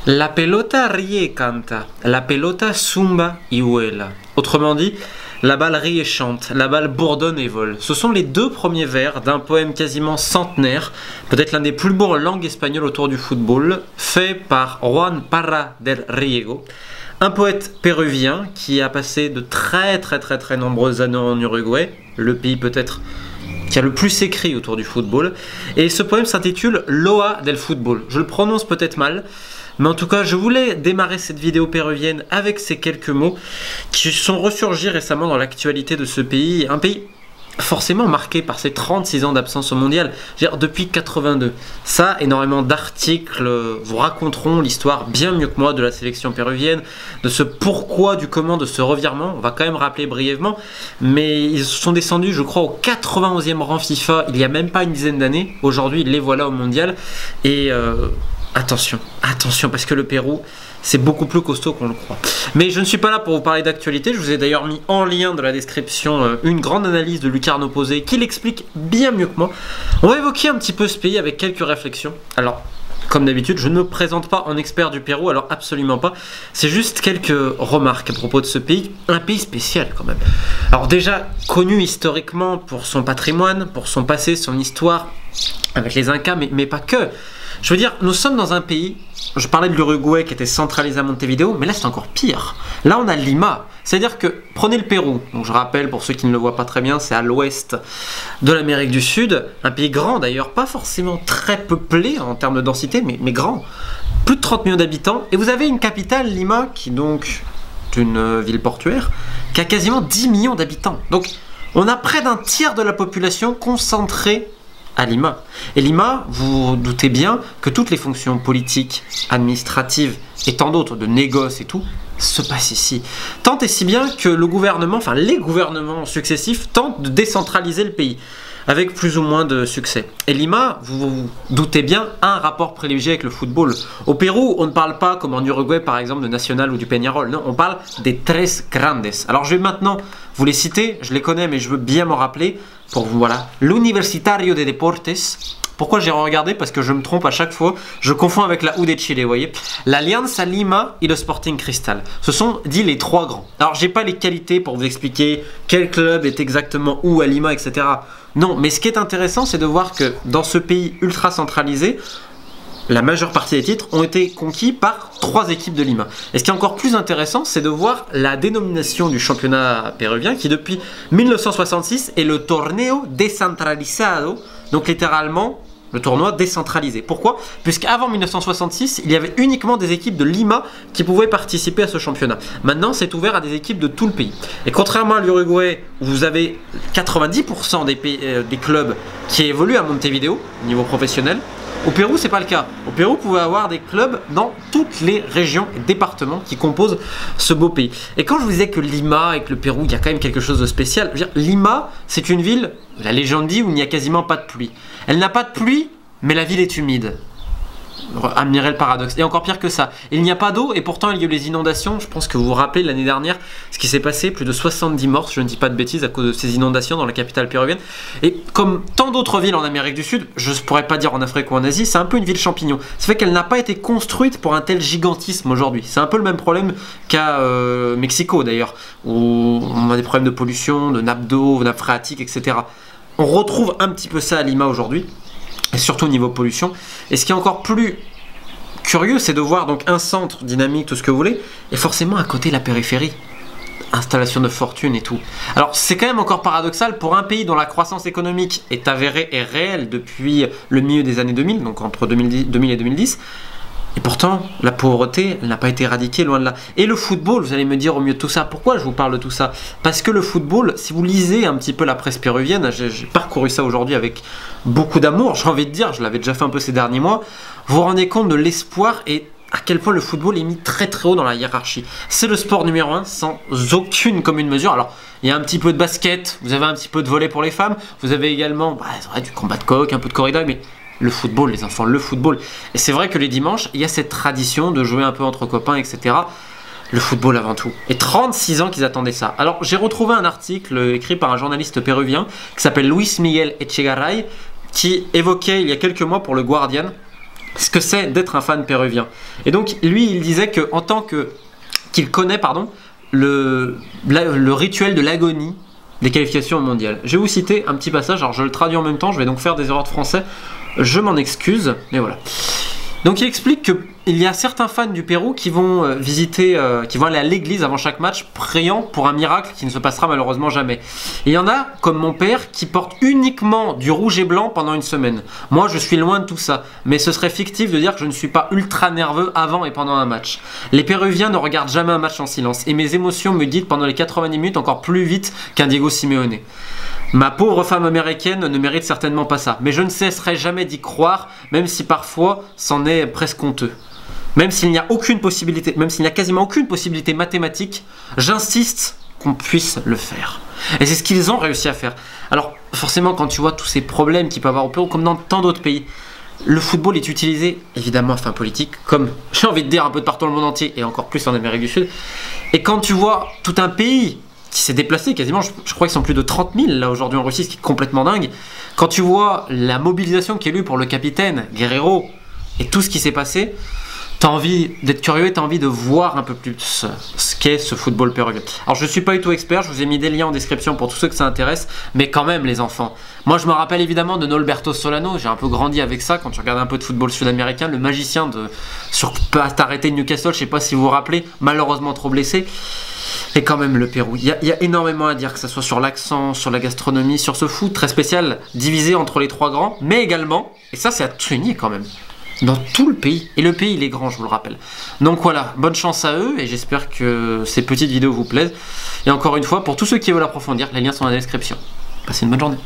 La pelota ríe et canta, la pelota zumba y vuela. Autrement dit, la balle rit et chante, la balle bourdonne et vole. Ce sont les deux premiers vers d'un poème quasiment centenaire, peut-être l'un des plus beaux en langue espagnole autour du football, fait par Juan Parra del Riego, un poète péruvien qui a passé de très nombreuses années en Uruguay, le pays peut-être qui a le plus écrit autour du football. Et ce poème s'intitule Loa del Football. Je le prononce peut-être mal, mais en tout cas, je voulais démarrer cette vidéo péruvienne avec ces quelques mots qui sont ressurgis récemment dans l'actualité de ce pays. Un pays forcément marqué par ses 36 ans d'absence au mondial, depuis 82. Ça, énormément d'articles vous raconteront l'histoire bien mieux que moi de la sélection péruvienne, de ce pourquoi, du comment, de ce revirement. On va quand même rappeler brièvement, mais ils sont descendus, je crois, au 91e rang FIFA il y a même pas une dizaine d'années. Aujourd'hui, les voilà au mondial. Et attention, parce que le Pérou, c'est beaucoup plus costaud qu'on le croit. Mais je ne suis pas là pour vous parler d'actualité. Je vous ai d'ailleurs mis en lien de la description une grande analyse de Lucarno Posé qui l'explique bien mieux que moi. On va évoquer un petit peu ce pays avec quelques réflexions. Alors, comme d'habitude, je ne me présente pas en expert du Pérou, alors absolument pas. C'est juste quelques remarques à propos de ce pays. Un pays spécial quand même. Alors déjà, connu historiquement pour son patrimoine, pour son passé, son histoire, avec les Incas, mais pas que. Je veux dire, nous sommes dans un pays, je parlais de l'Uruguay qui était centralisé à Montevideo, mais là c'est encore pire. Là on a Lima, c'est-à-dire que prenez le Pérou, donc je rappelle pour ceux qui ne le voient pas très bien, c'est à l'ouest de l'Amérique du Sud, un pays grand d'ailleurs, pas forcément très peuplé en termes de densité, mais grand, plus de 30 millions d'habitants, et vous avez une capitale, Lima, qui donc est une ville portuaire, qui a quasiment 10 millions d'habitants. Donc on a près d'un tiers de la population concentrée à Lima. Et Lima, vous vous doutez bien que toutes les fonctions politiques, administratives et tant d'autres, de négoce et tout, se passent ici. Tant et si bien que le gouvernement, enfin les gouvernements successifs tentent de décentraliser le pays, avec plus ou moins de succès. Et Lima, vous vous doutez bien, a un rapport privilégié avec le football. Au Pérou, on ne parle pas, comme en Uruguay par exemple, de Nacional ou du Peñarol. Non, on parle des Tres Grandes. Alors je vais maintenant vous les citer, je les connais mais je veux bien m'en rappeler. Pour vous, voilà. L'Universitario de Deportes. Pourquoi j'ai regardé? Parce que je me trompe à chaque fois. Je confonds avec la U de Chile, vous voyez. L'Alianza Lima et le Sporting Cristal. Ce sont dit les trois grands. Alors, j'ai pas les qualités pour vous expliquer quel club est exactement où à Lima, etc. Non, mais ce qui est intéressant, c'est de voir que dans ce pays ultra centralisé, la majeure partie des titres ont été conquis par 3 équipes de Lima. Et ce qui est encore plus intéressant, c'est de voir la dénomination du championnat péruvien qui depuis 1966 est le Torneo Descentralizado, donc littéralement le tournoi décentralisé. Pourquoi? Puisqu'avant 1966, il y avait uniquement des équipes de Lima qui pouvaient participer à ce championnat. Maintenant, c'est ouvert à des équipes de tout le pays. Et contrairement à l'Uruguay, où vous avez 90% des clubs qui évoluent à Montevideo, au niveau professionnel, au Pérou, c'est pas le cas. Au Pérou, vous pouvez avoir des clubs dans toutes les régions et départements qui composent ce beau pays. Et quand je vous disais que Lima et que le Pérou, il y a quand même quelque chose de spécial, je veux dire, Lima, c'est une ville, la légende dit, où il n'y a quasiment pas de pluie. Elle n'a pas de pluie, mais la ville est humide. Admirez le paradoxe. Et encore pire que ça, il n'y a pas d'eau et pourtant il y a eu les inondations. Je pense que vous vous rappelez l'année dernière ce qui s'est passé, plus de 70 morts, je ne dis pas de bêtises, à cause de ces inondations dans la capitale péruvienne. Et comme tant d'autres villes en Amérique du Sud, je ne pourrais pas dire en Afrique ou en Asie, c'est un peu une ville champignon. Ça fait qu'elle n'a pas été construite pour un tel gigantisme aujourd'hui. C'est un peu le même problème qu'à Mexico d'ailleurs, où on a des problèmes de pollution, de nappes d'eau, nappes phréatiques, etc. On retrouve un petit peu ça à Lima aujourd'hui. Et surtout au niveau pollution. Et ce qui est encore plus curieux, c'est de voir donc un centre dynamique, tout ce que vous voulez, et forcément à côté la périphérie. Installation de fortune et tout. Alors c'est quand même encore paradoxal pour un pays dont la croissance économique est avérée et réelle depuis le milieu des années 2000, donc entre 2000 et 2010. Et pourtant, la pauvreté, elle n'a pas été éradiquée, loin de là. Et le football, vous allez me dire au milieu de tout ça, pourquoi je vous parle de tout ça? Parce que le football, si vous lisez un petit peu la presse péruvienne, j'ai parcouru ça aujourd'hui avec beaucoup d'amour, j'ai envie de dire, je l'avais déjà fait un peu ces derniers mois, vous vous rendez compte de l'espoir et à quel point le football est mis très haut dans la hiérarchie. C'est le sport numéro 1 sans aucune commune mesure. Alors, il y a un petit peu de basket, vous avez un petit peu de volley pour les femmes, vous avez également du combat de coq, un peu de corrida, mais le football, les enfants, le football. Et c'est vrai que les dimanches, il y a cette tradition de jouer un peu entre copains, etc. Le football avant tout. Et 36 ans qu'ils attendaient ça. Alors, j'ai retrouvé un article écrit par un journaliste péruvien qui s'appelle Luis Miguel Echegaray, qui évoquait il y a quelques mois pour le Guardian ce que c'est d'être un fan péruvien. Et donc lui, il disait que en tant qu'il connaît le rituel de l'agonie des qualifications mondiales. Je vais vous citer un petit passage, alors je le traduis en même temps, je vais donc faire des erreurs de français, je m'en excuse, mais voilà. Donc il explique qu'il y a certains fans du Pérou qui vont qui vont aller à l'église avant chaque match, priant pour un miracle qui ne se passera malheureusement jamais. Et il y en a, comme mon père, qui portent uniquement du rouge et blanc pendant une semaine. Moi, je suis loin de tout ça, mais ce serait fictif de dire que je ne suis pas ultra nerveux avant et pendant un match. Les Péruviens ne regardent jamais un match en silence, et mes émotions me guident pendant les 90 minutes encore plus vite qu'un Diego Simeone. Ma pauvre femme américaine ne mérite certainement pas ça, mais je ne cesserai jamais d'y croire, même si parfois c'en est presque honteux. Même s'il n'y a aucune possibilité, même s'il n'y a quasiment aucune possibilité mathématique, j'insiste qu'on puisse le faire. Et c'est ce qu'ils ont réussi à faire. Alors forcément, quand tu vois tous ces problèmes qu'il peut y avoir au Pérou, comme dans tant d'autres pays, le football est utilisé évidemment à fin politique, comme j'ai envie de dire un peu de partout dans le monde entier, et encore plus en Amérique du Sud. Et quand tu vois tout un pays qui s'est déplacé quasiment, je crois qu'ils sont plus de 30 000 là aujourd'hui en Russie, ce qui est complètement dingue. Quand tu vois la mobilisation qu'il y a eu pour le capitaine Guerrero et tout ce qui s'est passé, t'as envie d'être curieux et t'as envie de voir un peu plus ce qu'est ce football péruvien. Alors je ne suis pas du tout expert, je vous ai mis des liens en description pour tous ceux que ça intéresse, mais quand même les enfants. Moi je me rappelle évidemment de Norberto Solano, j'ai un peu grandi avec ça quand tu regardes un peu de football sud-américain, le magicien sur t'arrêter de Newcastle, je sais pas si vous vous rappelez, malheureusement trop blessé. Et quand même le Pérou, il y a énormément à dire, que ce soit sur l'accent, sur la gastronomie, sur ce foot très spécial, divisé entre les trois grands, mais également, et ça c'est à souligner quand même, dans tout le pays. Et le pays il est grand, je vous le rappelle. Donc voilà, bonne chance à eux et j'espère que ces petites vidéos vous plaisent. Et encore une fois, pour tous ceux qui veulent approfondir, les liens sont dans la description. Passez une bonne journée.